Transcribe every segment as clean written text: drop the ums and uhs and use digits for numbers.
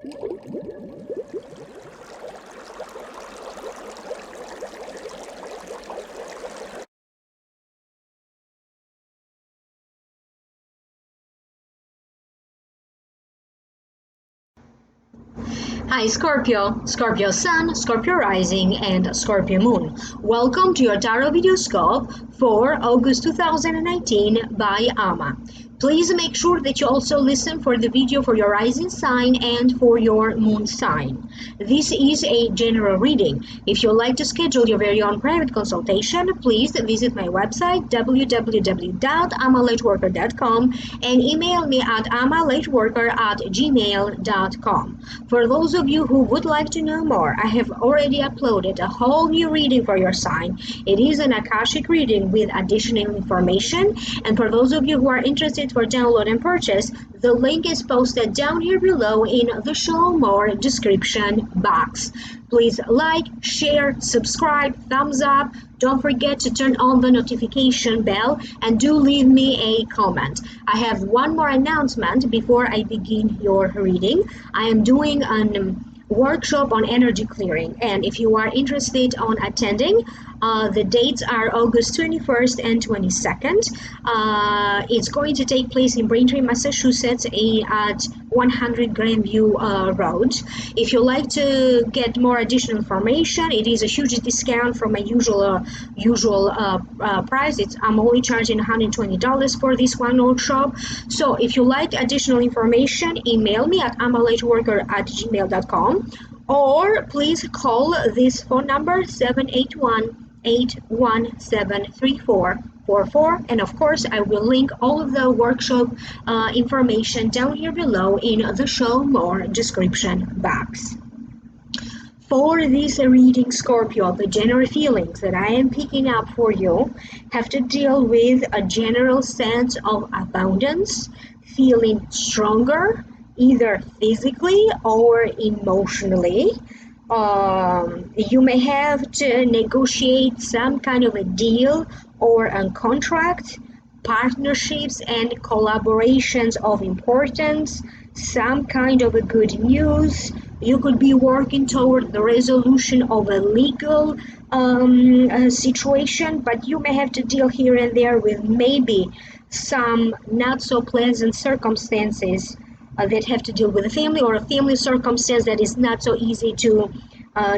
Hi Scorpio, Scorpio Sun, Scorpio Rising, and Scorpio Moon. Welcome to your Tarot video scope for August 2019 by Ama. Please make sure that you also listen for the video for your rising sign and for your moon sign. This is a general reading. If you'd like to schedule your very own private consultation, please visit my website www.amalightworker.com and email me at amalightworker@gmail.com. For those of you who would like to know more, I have already uploaded a whole new reading for your sign. It is an Akashic reading with additional information, and for those of you who are interested for download and purchase, the link is posted down here below in the show more description box. Please like, share, subscribe, thumbs up. Don't forget to turn on the notification bell and do leave me a comment. I have one more announcement before I begin your reading. I am doing an workshop on energy clearing, and if you are interested on attending, the dates are August 21st and 22nd. It's going to take place in Braintree, Massachusetts at 100 GRANDVIEW Road. If you'd like to get more additional information, it is a huge discount from my usual price. I'm only charging $120 for this one workshop. So if you like additional information, email me at amalightworker@gmail.com, or please call this phone number 781-817-3444, and of course I will link all of the workshop information down here below in the show more description box. For this reading, Scorpio, the general feelings that I am picking up for you have to deal with a general sense of abundance, feeling stronger, either physically or emotionally. You may have to negotiate some kind of a deal or a contract, partnerships and collaborations of importance, some kind of a good news. You could be working toward the resolution of a legal situation, but you may have to deal here and there with maybe some not so pleasant circumstances that have to deal with a family, or a family circumstance that is not so easy to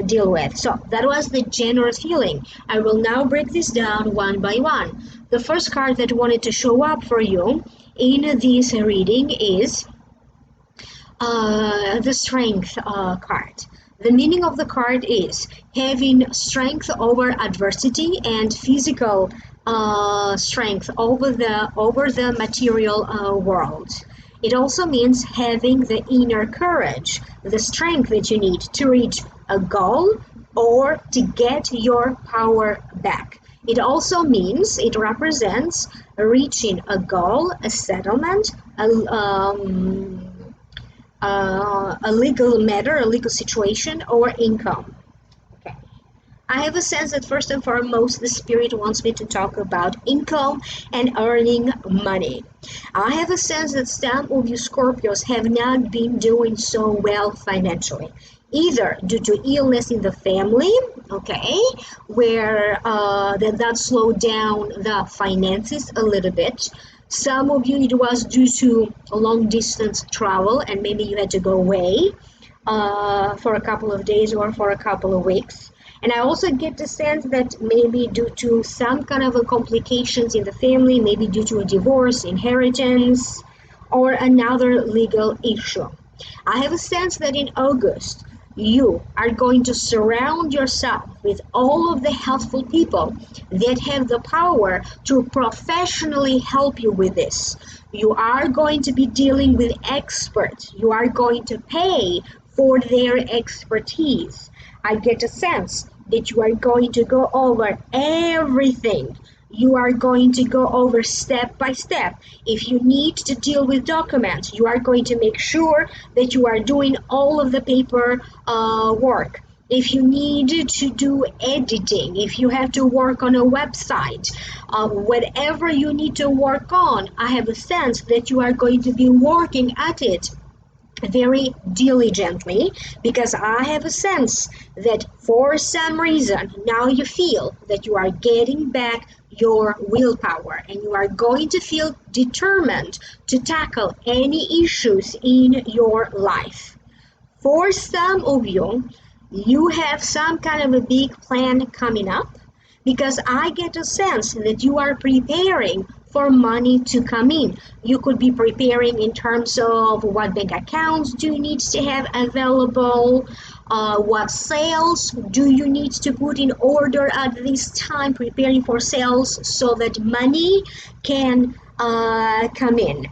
deal with. So that was the general feeling. I will now break this down one by one. The first card that wanted to show up for you in this reading is the Strength card. The meaning of the card is having strength over adversity and physical strength over the material world. It also means having the inner courage, the strength that you need to reach a goal or to get your power back. It also means, it represents reaching a goal, a settlement, a legal matter, a legal situation, or income. Okay. I have a sense that first and foremost, the Spirit wants me to talk about income and earning money. I have a sense that some of you Scorpios have not been doing so well financially, either due to illness in the family, okay, where that slowed down the finances a little bit. Some of you, it was due to long distance travel, and maybe you had to go away for a couple of days or for a couple of weeks. And I also get the sense that maybe due to some kind of a complications in the family, maybe due to a divorce, inheritance, or another legal issue. I have a sense that in August, you are going to surround yourself with all of the helpful people that have the power to professionally help you with this. You are going to be dealing with experts. You are going to pay for their expertise. I get a sense that you are going to go over everything. You are going to go over step by step. If you need to deal with documents, you are going to make sure that you are doing all of the paper work. If you need to do editing, if you have to work on a website, whatever you need to work on, I have a sense that you are going to be working at it very diligently, because I have a sense that for some reason now you feel that you are getting back your willpower and you are going to feel determined to tackle any issues in your life. For some of you, you have some kind of a big plan coming up, because I get a sense that you are preparing for money to come in. You could be preparing in terms of what bank accounts do you need to have available, what sales do you need to put in order at this time, preparing for sales so that money can come in.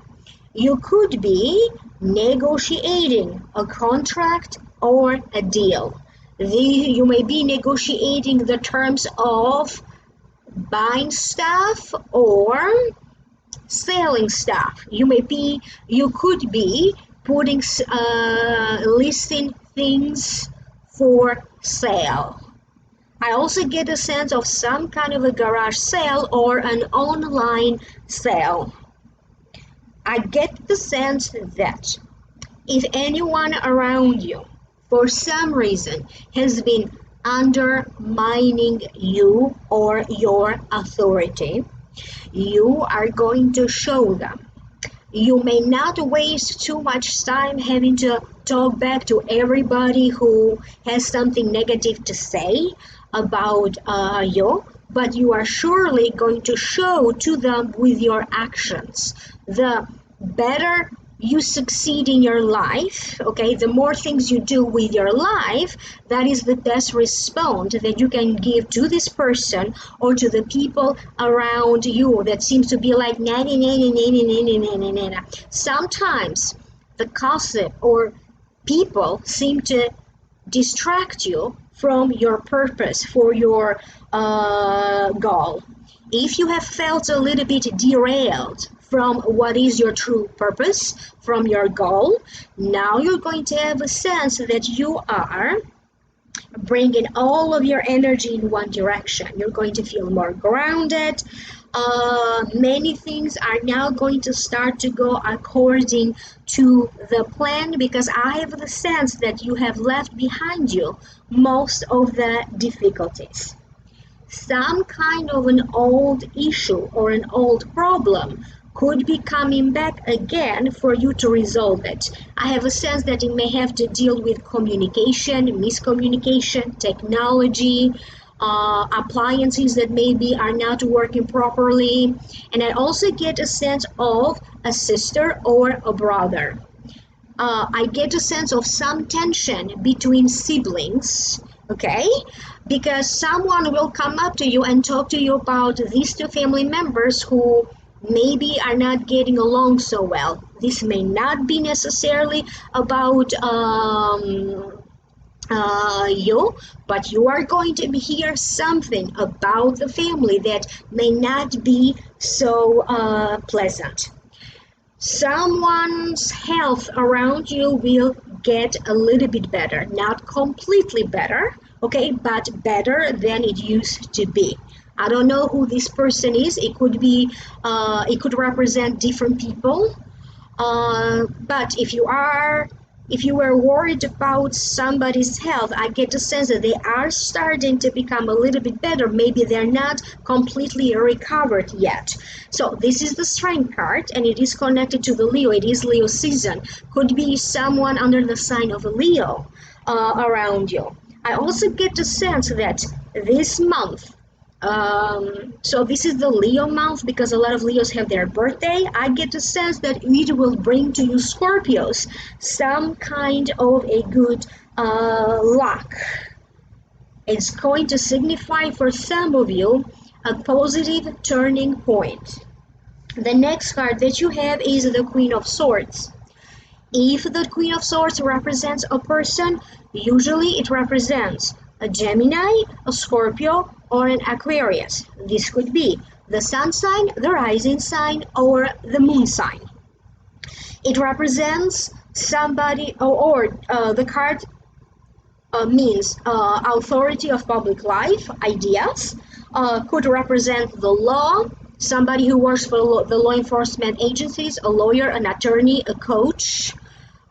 You could be negotiating a contract or a deal. You may be negotiating the terms of buying stuff or selling stuff. You could be putting, listing things for sale. I also get a sense of some kind of a garage sale or an online sale. I get the sense that if anyone around you, for some reason, has been undermining you or your authority, you are going to show them. You may not waste too much time having to talk back to everybody who has something negative to say about you, but you are surely going to show to them with your actions. The better you succeed in your life, okay, the more things you do with your life, that is the best response that you can give to this person or to the people around you that seems to be like na na na na na na na na na na. Sometimes the gossip or people seem to distract you from your purpose for your goal. If you have felt a little bit derailed from what is your true purpose, from your goal, now you're going to have a sense that you are bringing all of your energy in one direction. You're going to feel more grounded. Many things are now going to start to go according to the plan, because I have the sense that you have left behind you most of the difficulties. Some kind of an old issue or an old problem could be coming back again for you to resolve it. I have a sense that it may have to deal with communication, miscommunication, technology, appliances that maybe are not working properly. And I also get a sense of a sister or a brother. I get a sense of some tension between siblings, okay? Because someone will come up to you and talk to you about these two family members who maybe are not getting along so well. This may not be necessarily about you, but you are going to hear something about the family that may not be so pleasant. Someone's health around you will get a little bit better, not completely better, okay, but better than it used to be. I don't know who this person is. It could be, it could represent different people. But if you were worried about somebody's health, I get the sense that they are starting to become a little bit better. Maybe they're not completely recovered yet. So this is the Strength card, and it is connected to the Leo. It is Leo season. Could be someone under the sign of Leo around you. I also get the sense that this month, so this is the Leo month because a lot of Leos have their birthday. I get the sense that it will bring to you Scorpios some kind of a good luck. It's going to signify for some of you a positive turning point. The next card that you have is the Queen of Swords. If the Queen of Swords represents a person, usually it represents a Gemini, a Scorpio, or an Aquarius. This could be the sun sign, the rising sign, or the moon sign. It represents somebody, or the card means authority of public life, ideas, could represent the law, somebody who works for the law enforcement agencies, a lawyer, an attorney, a coach,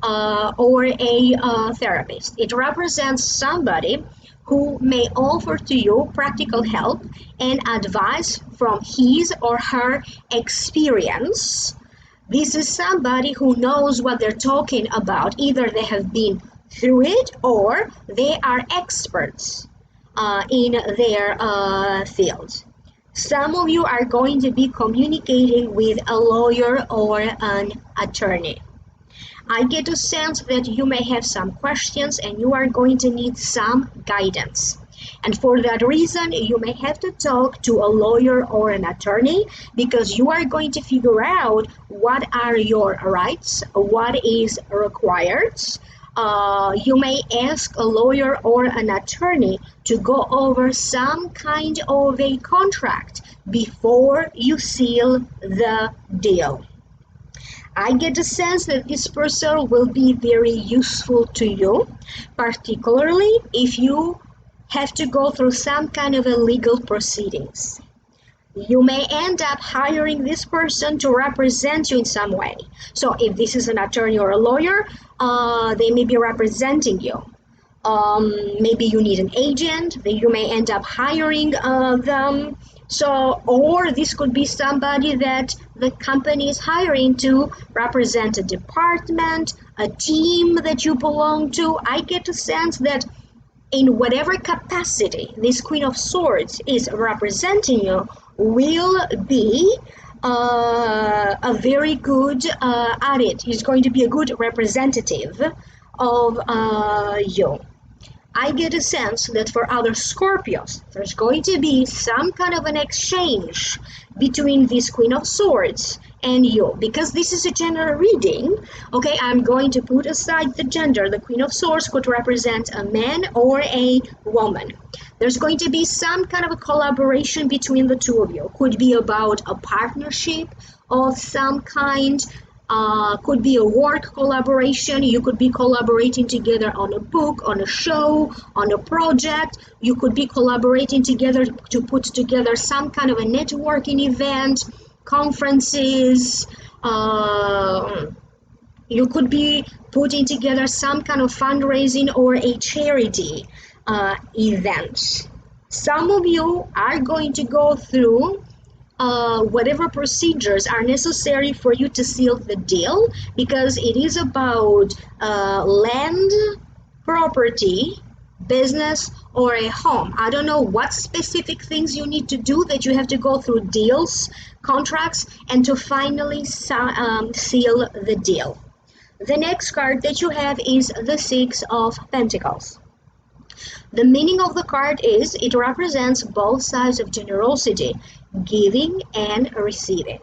or a therapist. It represents somebody who may offer to you practical help and advice from his or her experience. This is somebody who knows what they're talking about. Either they have been through it or they are experts in their field. Some of you are going to be communicating with a lawyer or an attorney. I get a sense that you may have some questions and you are going to need some guidance. And for that reason, you may have to talk to a lawyer or an attorney because you are going to figure out what are your rights, what is required. You may ask a lawyer or an attorney to go over some kind of a contract before you seal the deal. I get the sense that this person will be very useful to you, particularly if you have to go through some kind of a legal proceedings. You may end up hiring this person to represent you in some way. So if this is an attorney or a lawyer, they may be representing you. Maybe you need an agent, that you may end up hiring them. So, or this could be somebody that the company is hiring to represent a department, a team that you belong to. I get a sense that in whatever capacity this Queen of Swords is representing you will be a very good at it. He's going to be a good representative of you. I get a sense that for other Scorpios, there's going to be some kind of an exchange between this Queen of Swords and you. Because this is a general reading, okay, I'm going to put aside the gender. The Queen of Swords could represent a man or a woman. There's going to be some kind of a collaboration between the two of you. Could be about a partnership of some kind. Could be a work collaboration. You could be collaborating together on a book, on a show, on a project. You could be collaborating together to put together some kind of a networking event, conferences. You could be putting together some kind of fundraising or a charity event. Some of you are going to go through whatever procedures are necessary for you to seal the deal, because it is about land, property, business, or a home. I don't know what specific things you need to do, that you have to go through deals, contracts, and to finally seal the deal. The next card that you have is the Six of Pentacles. The meaning of the card is it represents both sides of generosity, giving and receiving.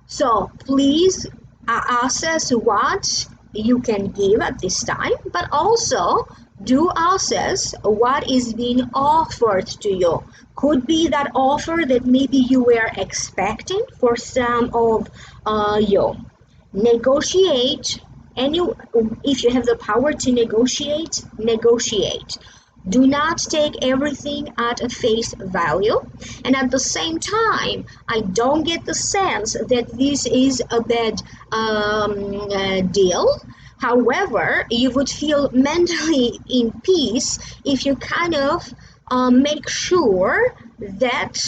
So please assess what you can give at this time, but also do assess what is being offered to you. Could be that offer that maybe you were expecting for some of you. Negotiate, and if you have the power to negotiate, negotiate. Do not take everything at a face value. And at the same time, I don't get the sense that this is a bad deal. However, you would feel mentally in peace if you kind of make sure that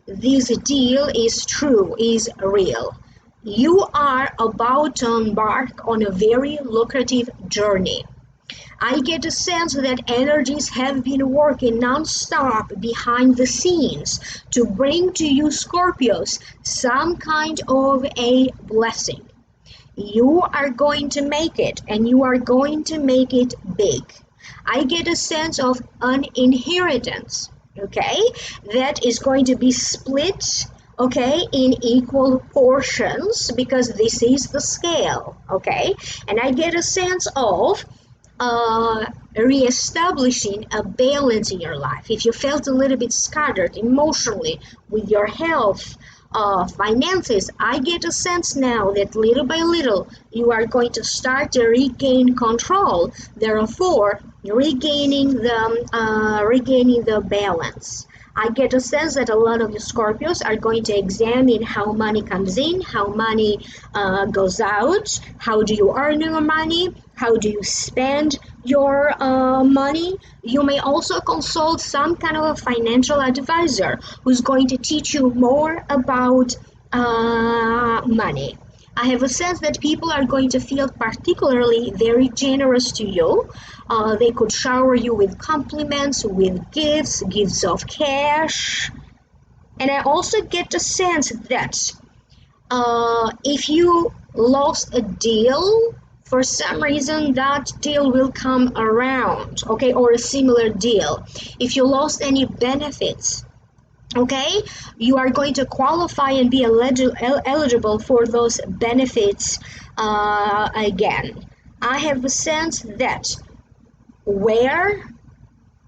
this deal is true, is real. You are about to embark on a very lucrative journey. I get a sense that energies have been working non-stop behind the scenes to bring to you Scorpios some kind of a blessing. You are going to make it, and you are going to make it big. I get a sense of an inheritance, okay, that is going to be split, okay, in equal portions, because this is the scale, okay. And I get a sense of reestablishing a balance in your life. If you felt a little bit scattered emotionally with your health, finances, I get a sense now that little by little you are going to start to regain control, therefore regaining the balance. I get a sense that a lot of you Scorpios are going to examine how money comes in, how money goes out, how do you earn your money, How do you spend your money? You may also consult some kind of a financial advisor who's going to teach you more about money. I have a sense that people are going to feel particularly very generous to you. They could shower you with compliments, with gifts, gifts of cash. And I also get the sense that if you lost a deal, for some reason that deal will come around, okay, or a similar deal. If you lost any benefits, okay, you are going to qualify and be eligible for those benefits again. I have a sense that where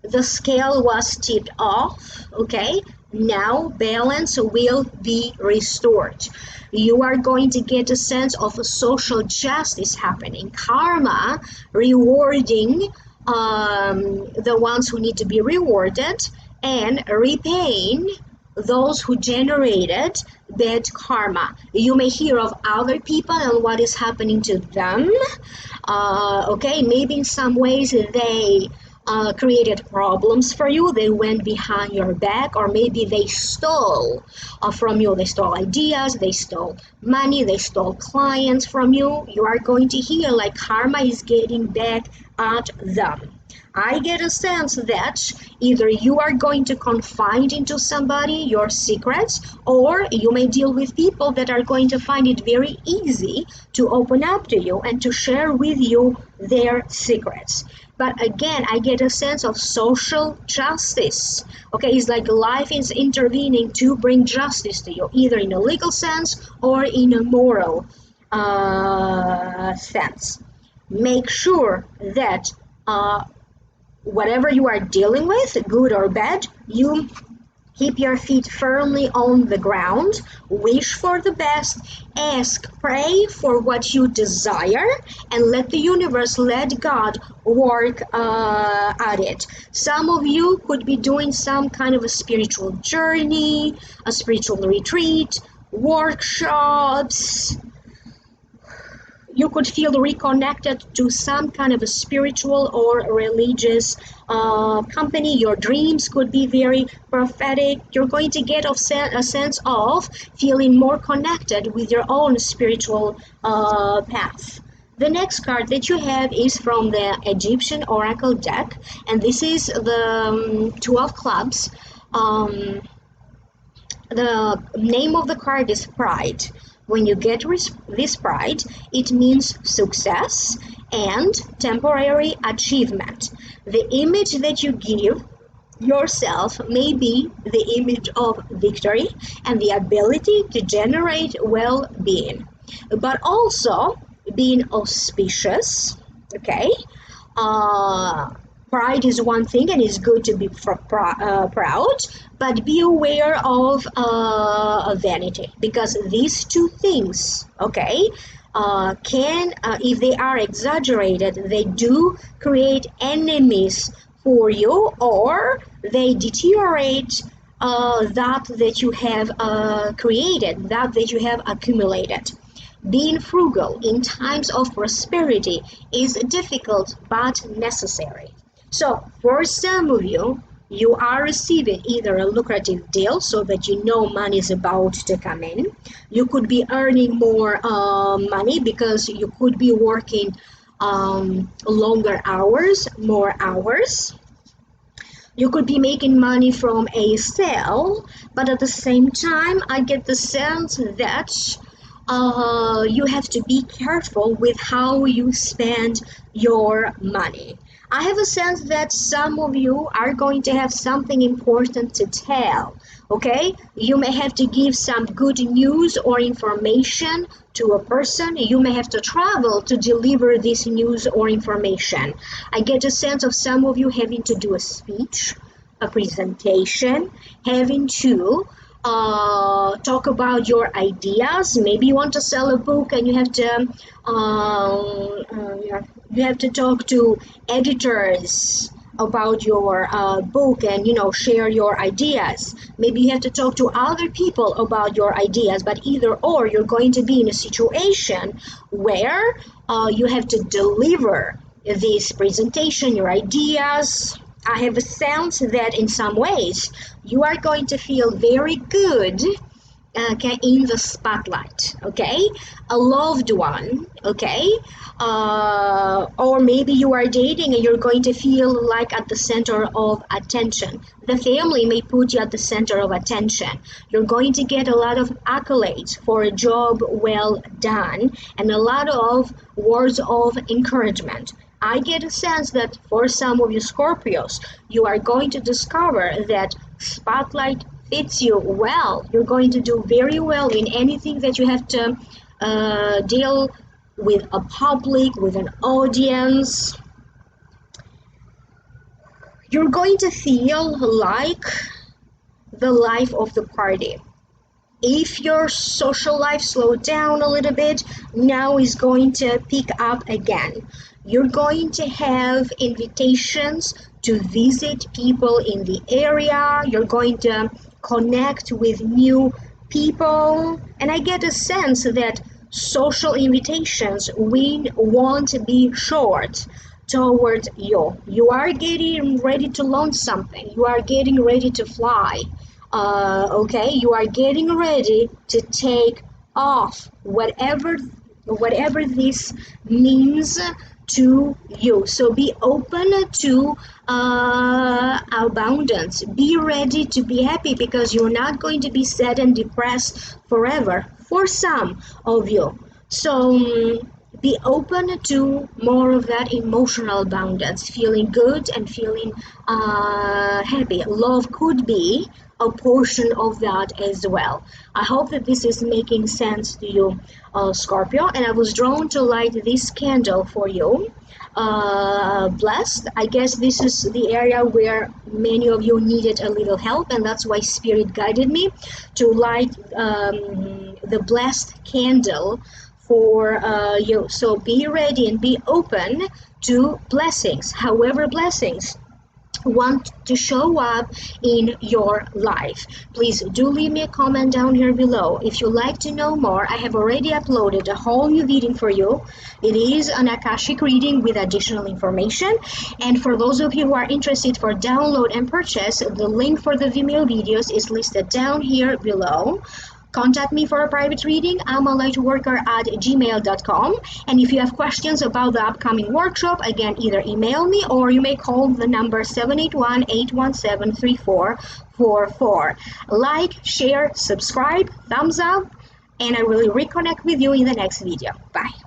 the scale was tipped off, okay, now balance will be restored. You are going to get a sense of a social justice happening, karma rewarding the ones who need to be rewarded and repaying those who generated bad karma. You may hear of other people and what is happening to them. Okay, maybe in some ways they created problems for you. They went behind your back, or maybe they stole from you. They stole ideas, they stole money, they stole clients from you. You are going to hear like karma is getting back at them. I get a sense that either you are going to confide into somebody your secrets, or you may deal with people that are going to find it very easy to open up to you and to share with you their secrets. But again, I get a sense of social justice. Okay, it's like life is intervening to bring justice to you, either in a legal sense or in a moral sense. Make sure that whatever you are dealing with, good or bad, you keep your feet firmly on the ground, wish for the best, ask, pray for what you desire, and let the universe, let God work at it. Some of you could be doing some kind of a spiritual journey, a spiritual retreat, workshops. You could feel reconnected to some kind of a spiritual or religious company. Your dreams could be very prophetic. You're going to get a sense of feeling more connected with your own spiritual path. The next card that you have is from the Egyptian Oracle deck, and this is the Two of Clubs. The name of the card is Pride. When you get this pride, it means success and temporary achievement. The image that you give yourself may be the image of victory and the ability to generate well-being, but also being auspicious, okay? Pride is one thing, and it's good to be proud, but be aware of vanity, because these two things, okay, can, if they are exaggerated, they do create enemies for you, or they deteriorate that you have created, that you have accumulated. Being frugal in times of prosperity is difficult but necessary. So, for some of you, you are receiving either a lucrative deal so that you know money is about to come in. You could be earning more money because you could be working longer hours, more hours. You could be making money from a sale, but at the same time, I get the sense that you have to be careful with how you spend your money. I have a sense that some of you are going to have something important to tell. Okay, you may have to give some good news or information to a person. You may have to travel to deliver this news or information. I get a sense of some of you having to do a speech, a presentation, having to talk about your ideas. Maybe you want to sell a book and you have to talk to editors about your book and share your ideas. Maybe you have to talk to other people about your ideas, but either or, you're going to be in a situation where you have to deliver this presentation, your ideas. I have a sense that in some ways you are going to feel very good, okay, in the spotlight, okay, a loved one, okay, or maybe you are dating and you're going to feel like at the center of attention. The family may put you at the center of attention. You're going to get a lot of accolades for a job well done and a lot of words of encouragement. I get a sense that for some of you Scorpios, you are going to discover that spotlight fits you well. You're going to do very well in anything that you have to deal with a public, with an audience. You're going to feel like the life of the party. If your social life slowed down a little bit, now is going to pick up again. You're going to have invitations to visit people in the area. You're going to connect with new people. And I get a sense that social invitations won't be short toward you. You are getting ready to launch something. You are getting ready to fly. Okay, you are getting ready to take off, whatever this means to you. So be open to abundance. Be ready to be happy, because you're not going to be sad and depressed forever for some of you. So be open to more of that emotional abundance, feeling good and feeling happy. Love could be a portion of that as well. I hope that this is making sense to you, Scorpio, and I was drawn to light this candle for you. Blessed. I guess this is the area where many of you needed a little help, and that's why Spirit guided me to light the blessed candle for you. So be ready and be open to blessings, however blessings want to show up in your life. Please do leave me a comment down here below. If you'd like to know more, I have already uploaded a whole new reading for you. It is an Akashic reading with additional information, and for those of you who are interested for download and purchase, the link for the Vimeo videos is listed down here below. Contact me for a private reading, amalightworker@gmail.com. And if you have questions about the upcoming workshop, again, either email me or you may call the number 781-817-3444. Like, share, subscribe, thumbs up, and I will reconnect with you in the next video. Bye.